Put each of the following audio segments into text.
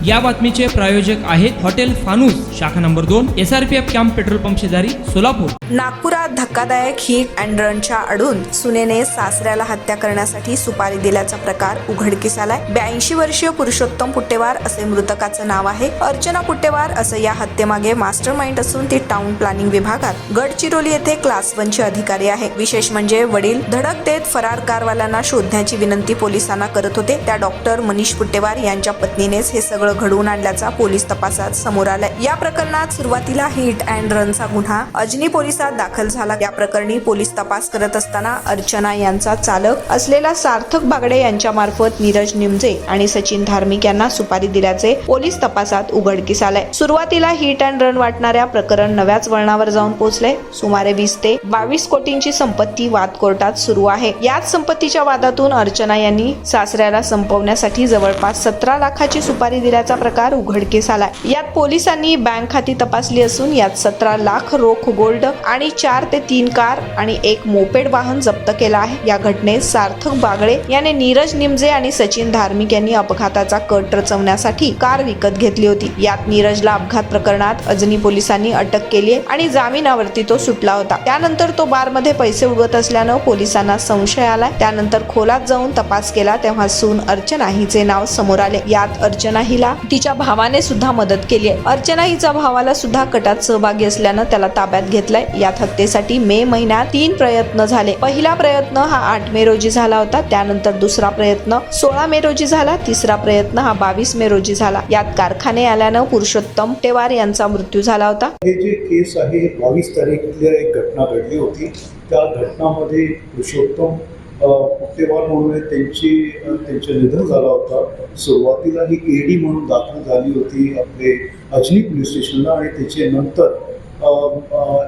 या बातमीचे प्रायोजक आहेत हॉटेल फानूस, शाखा number 2, SRPF camp petrol pump शेजारी, सोलापूर। नागपुरात धक्कादायक हिट अँड रनच्या आडून सुनेने सासऱ्याला हत्या करण्यासाठी सुपारी दिल्याचा प्रकार उघडकीस आलाय। 82 वर्षीय पुरुषोत्तम पुट्टेवार असे मृतकाचं नाव आहे। अर्चना पुट्टेवार असं या हत्येमागे मास्टरमाइंड असून ती टाउन प्लॅनिंग विभागात गडचिरोली येथे क्लास 1 चे अधिकारी आहे। विशेष म्हणजे वडील धडक देत फरार कारवाल्यांना शोधण्याची विनंती पोलिसांना करत होते। त्या डॉक्टर मनीष पुट्टेवार यांच्या पत्नीनेच हे सगळं घडवून आणल्याचा पोलीस तपासात समोर आलाय। या प्रकरणात सुरुवातीला हिट अँड रनचा गुन्हा अजनी पोलिसात दाखल झाला। या प्रकरणी पोलीस तपास करत असताना अर्चना यांचा चालक असलेला सार्थक बागडे यांच्या मार्फत नीरज निमजे आणि सचिन धार्मिक यांना सुपारी दिल्याचे पोलीस तपासात उघडकीस आलंय। सुरुवातीला हिट अँड रन वाटणाऱ्या प्रकरण नव्याच वळणावर जाऊन पोहोचले। सुमारे 20 ते 22 कोटींची संपत्ती वाद कोर्टात सुरू आहे। याच संपत्तीच्या वादातून अर्चना यांनी सासऱ्याला संपवण्यासाठी जवळपास 17 लाखाची सुपारी दिल्याचा प्रकार उघडकीस आलाय। यात पोलिसांनी बँक खाती तपासली असून यात 17 लाख रोख गोल्ड आणि 4 ते 3 कार आणि एक मोपेड वाहन जप्त केला आहे। या घटनेत सार्थक बागडे याने नीरज निमजे आणि सचिन धार्मिक यांनी अपघाताचा कट रचवण्यासाठी कार विकत घेतली होती। यात नीरजला अपघात प्रकरणात अजनी पोलिसांनी अटक केली आहे आणि जामिनावरती तो सुटला होता। त्यानंतर तो बारमध्ये पैसे उडवत असल्यानं पोलिसांना संशय आला। त्यानंतर खोलात जाऊन तपास केला तेव्हा सून अर्चना हिचे नाव समोर आले। यात अर्चना हिला तिच्या भावाने सुद्धा मदत केली आहे। अर्चना हिचा भावाला सुद्धा कटात सहभागी असल्यानं त्याला ताब्यात घेतलंय। यात हत्येसाठी मे महिन्यात 3 प्रयत्न झाले। पहिला प्रयत्न हा 8 मे रोजी झाला होता। त्यानंतर दुसरा प्रयत्न 16 मे रोजी झाला। तिसरा प्रयत्न हा 22 मे रोजी झाला। यात कारखाने आल्यानं पुरुषोत्तम पुट्टेवार यांचा मृत्यू झाला होता। हे जे केस आहे 22 तारीखला एक घटना घडली होती। त्या घटनामध्ये पुरुषोत्तम पुट्टेवार म्हणून त्यांचं निधन झाला होता। सुरुवातीला ही AD म्हणून दाखल झाली होती आपले अजनी पोलीस स्टेशनला आणि त्याच्या नंतर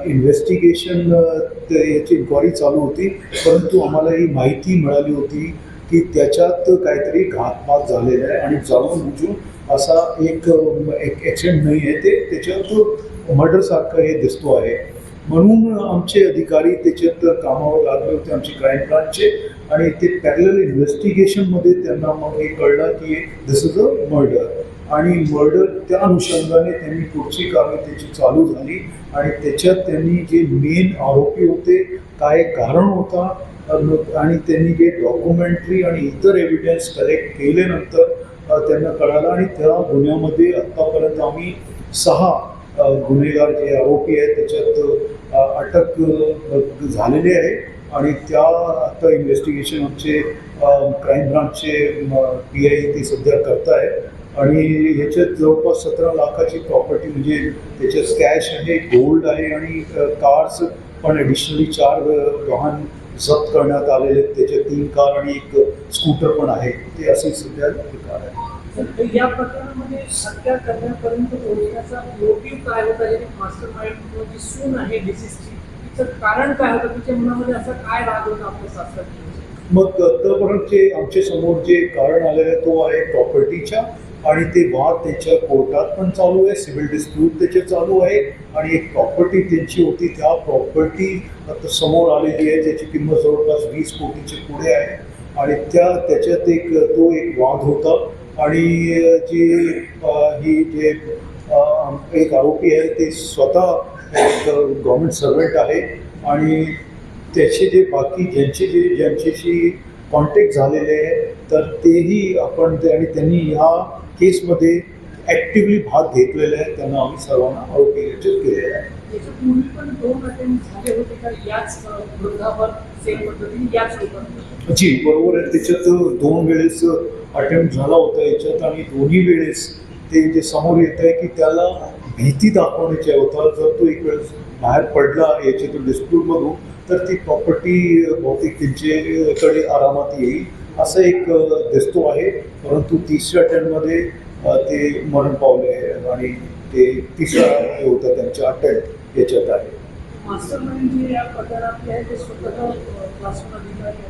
इन्व्हेस्टिगेशन याची इन्क्वायरी चालू होती। परंतु आम्हाला ही माहिती मिळाली होती की त्याच्यात काहीतरी घातपात झालेला आहे आणि जाणून बुजून असा एक ॲक्सिडेंट नाही आहे, ते त्याच्यात मर्डरसारखं हे दिसतो आहे। म्हणून आमचे अधिकारी त्याच्यात कामावर लागले होते, आमचे क्राईम ब्रांचचे, आणि ते पॅरलल इन्व्हेस्टिगेशनमध्ये त्यांना मग हे कळलं की दिस इज अ मर्डर, आणि मर्डर त्या अनुषंगाने त्यांनी पुढची कारवाई त्याची चालू झाली आणि त्याच्यात त्यांनी जे मेन आरोपी होते, काय कारण होता आणि त्यांनी जे डॉक्युमेंटरी आणि इतर एव्हिडन्स कलेक्ट केल्यानंतर त्यांना कळालं आणि त्या गुन्ह्यामध्ये आत्तापर्यंत आम्ही 6 गुन्हेगार जे आरोपी आहेत त्याच्यात अटक झालेली आहे आणि त्या आता इन्व्हेस्टिगेशन आमचे क्राईम ब्रांचचे PI ते सध्या करत आहे आणि ह्याच्यात जवळपास 17 लाखाची प्रॉपर्टी म्हणजे त्याच्यात कॅश आहे, गोल्ड आहे आणि कार्स पण ॲडिशनली 4 वाहन जप्त करण्यात आलेले आहेत। त्याच्यात 3 कार आणि एक स्कूटर पण आहे। ते असे सध्या प्रकार आहे। या प्रकरणामध्ये हत्या करण्यापर्यंत पोहोचण्याचा मोटिव्ह काय होता? मास्टरमाइंड जी सून आहे डिसीजची, तिचं कारण काय होतं? तिच्या मनामध्ये असा काय राग होता आपल्या सासऱ्याची? मग आतापर्यंतचे आमच्या समोर जे कारण आलेलं आहे तो आहे प्रॉपर्टीच्या, आणि ते वाद त्याच्या कोर्टात पण चालू आहे, सिव्हिल डिस्प्यूट त्याचे चालू आहे आणि एक प्रॉपर्टी त्यांची होती, त्या प्रॉपर्टी आता समोर आलेली आहे ज्याची किंमत जवळपास 20 कोटीच्या पुढे आहे आणि त्याच्यात तो एक वाद होता आणि जे एक आरोपी आहे ते स्वतः एक गव्हर्नमेंट सर्वंट आहे आणि त्याचे जे बाकी ज्यांच्याशी कॉन्टॅक्ट झालेले आहे तर तेही आपण आणि त्यांनी ह्या केसमध्ये ॲक्टिव्हली भाग घेतलेला आहे, त्यांना आम्ही सर्वांना आरोपी रचित केलेला आहे। पूर्वी पण 2 अटेम्प्ट झाले होते का याच वृद्धावर सेम पद्धतीने याच लोकांना? जी बरोबर आहे, त्याच्यात 2 वेळेस अटेम्प्ट झाला होता याच्यात आणि दोन्ही वेळेस ते जे समोर येत आहे की त्याला भीती दाखवण्याची होता, जर तो एक वेळेस बाहेर पडला याच्यातून डिस्प्यूटमधून तर ती प्रॉपर्टी बहुतेक त्यांच्याकडे आरामात येईल असं एक दिसतो आहे। परंतु 3ऱ्या अटेम्प्टमध्ये ते मरण पावले आणि ते 3रा होता त्यांच्या अटेम्प्ट याच्यात आहे। मास्टरमाइंड जे या प्रकारात आहे ते स्वतः क्लासरूम अधिकारी,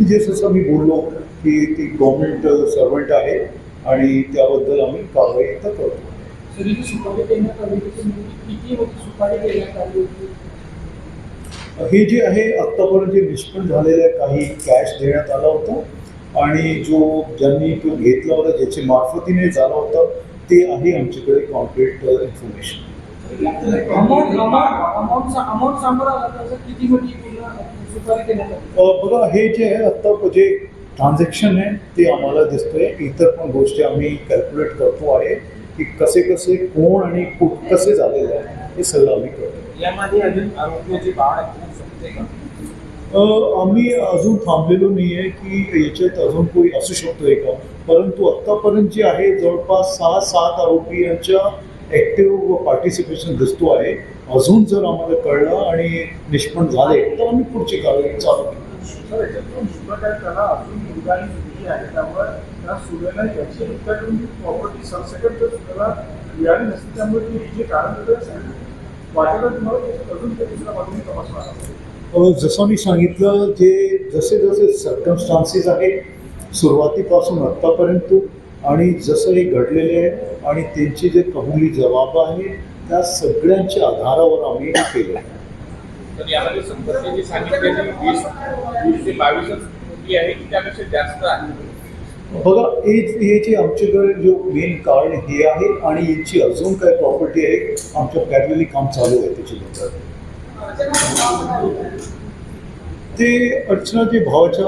जसं मी बोललो की ती गव्हर्नमेंट सर्वंट आहे आणि त्याबद्दल आम्ही कारवाई आता करतो। सुपारी देण्यात आली किती सुपारी देण्यात आली होती? हे जे आहे आत्तापर्यंत जे निष्पन्न झालेलं काही कॅश देण्यात आला होता आणि ज्यांनी तो घेतला होता, ज्याच्या मार्फतीने झाला होता, ते आहे आमच्याकडे कॉन्क्रीट इन्फॉर्मेशन. अमाऊंट सांगा किती मोठी सुपारी देण्यात आली? बघा, हे जे आहे आत्ता जे ट्रान्झॅक्शन आहे ते आम्हाला दिसतंय. इतर पण गोष्टी आम्ही कॅल्क्युलेट करतो आहे की कसे कोण आणि कसे झालेले आहे, हे सगळं आम्ही करतो. यामध्ये अजून आरोग्याची वाढ होऊ शकते का? आम्ही अजून थांबलेलो नाही आहे की याच्यात अजून कोणी असू शकतो आहे का, परंतु आत्तापर्यंत जे आहे जवळपास 6-7 आरोपी यांच्या ॲक्टिव्ह पार्टिसिपेशन दिसतो आहे. अजून जर आम्हाला कळलं आणि निष्पन्न झाले तर आम्ही पुढची कारवाई चालू करू. सर, याच्यातून सुरुवात आहे, त्याला अजून मुलगा आणि मुलगी आहे, त्यामुळे त्या सुनेला याची हत्याकडून प्रॉपर्टी सरसकट जर सुनेला मिळाली नसते, त्यामुळे ती जे कारण वाटेला तुम्हाला अजून ते दुसऱ्या बाजूने तपासणार. जसं मी सांगितलं, जसे सर्कमस्टान्सेस आहेत सुरुवातीपासून आत्तापर्यंत आणि जसं हे घडलेले आहे आणि त्यांचे जे कबुली जबाब आहे, त्या सगळ्यांच्या आधारावर आम्ही हे केलं आहे. तर यामध्ये संपत्तीची सांगितलेली 20 ते 22 कोटी आहे की त्यापेक्षा जास्त आहे? बघा, हे जे आमच्याकडे जो मेन कारण हे आहे आणि यांची अजून काय प्रॉपर्टी आहे, आमच्या पॅरलली काम चालू आहे त्याच्याबद्दल. ते अर्चनाचे भावाच्या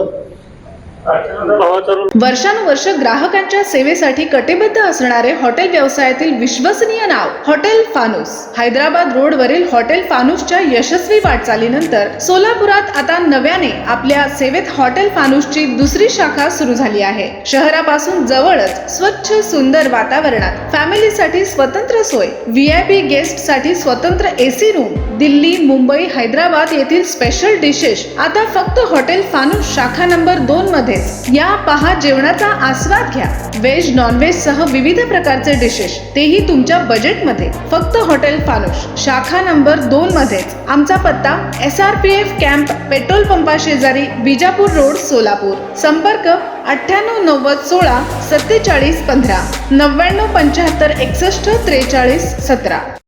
वर्षानुवर्ष ग्राहकांच्या सेवेसाठी कटिबद्ध असणारे हॉटेल व्यवसायातील विश्वसनीय नाव हॉटेल फानूस. हैदराबाद रोडवरील हॉटेल फानूसच्या यशस्वी वाटचालीनंतर सोलापुरात आता नव्याने आपल्या सेवेत हॉटेल फानूसची दुसरी शाखा सुरू झाली आहे. शहरापासून जवळच स्वच्छ सुंदर वातावरणात फॅमिलीसाठी स्वतंत्र सोय, VIP गेस्टसाठी स्वतंत्र AC रूम, दिल्ली, मुंबई, हैदराबाद येथील स्पेशल डिशेस आता फक्त हॉटेल फानूस शाखा नंबर 2 मध्ये. या पहा, जेवणाचा आस्वाद घ्या. व्हेज नॉनव्हेज सह विविध प्रकारचे डिशेस, तेही तुमच्या बजेटमध्ये. फक्त हॉटेल फानूस शाखा नंबर 2 मध्येच. आमचा पत्ता SRPF कॅम्प, पेट्रोल पंपा शेजारी, बिजापूर रोड, सोलापूर. संपर्क 98 90 16 47 15 99 75 61 43 17.